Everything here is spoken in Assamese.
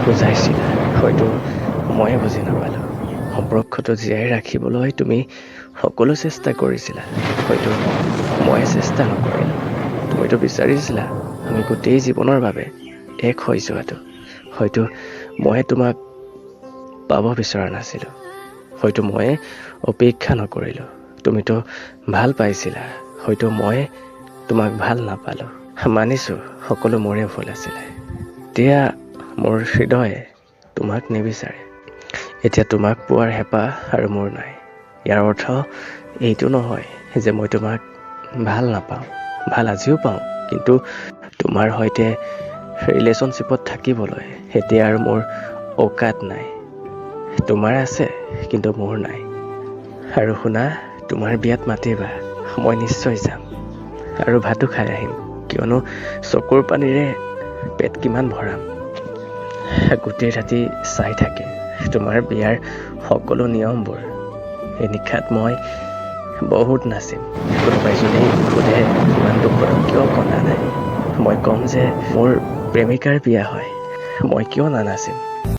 বুজাইছিলা হয়তো ময়ে বুজি নাপালোঁ। সম্পৰ্কটো জীয়াই ৰাখিবলৈ তুমি সকলো চেষ্টা কৰিছিলা, হয়তো ময়ে চেষ্টা নকৰিলোঁ। তুমিতো বিচাৰিছিলা আমি গোটেই জীৱনৰ বাবে এক হৈ যোৱাটো, হয়তো ময়ে তোমাক পাব বিচৰা নাছিলোঁ, হয়তো ময়ে অপেক্ষা নকৰিলোঁ। তুমিতো ভাল পাইছিলা, হয়তো মই তোমাক ভাল নাপালোঁ। মানিছোঁ সকলো মোৰে ভুল আছিলে। এতিয়া মোৰ হৃদয়ে তোমাক নিবিচাৰে। এতিয়া তোমাক পোৱাৰ হেঁপাহ আৰু মোৰ নাই। ইয়াৰ অৰ্থ এইটো নহয় যে মই তোমাক ভাল নাপাওঁ, ভাল আজিও পাওঁ, কিন্তু তোমাৰ সৈতে ৰিলেশ্যনশ্বিপত থাকিবলৈ এতিয়া আৰু মোৰ অকাত নাই। তোমাৰ আছে কিন্তু মোৰ নাই। আৰু শুনা, তোমাৰ বিয়াত মাতিবা, মই নিশ্চয় যাম আৰু ভাতো খাই আহিম, কিয়নো চকুৰ পানীৰে পেট কিমান ভৰাম। গোটেই ৰাতি চাই থাকিম তোমাৰ বিয়াৰ সকলো নিয়মবোৰ। এই নিশাত মই বহুত নাচিম। কোনোবাই যদি সোধে ইমান দুখত কিয় কন্দা নাই, মই ক'ম যে মোৰ প্ৰেমিকাৰ বিয়া হয়, মই কিয় নানাচিম।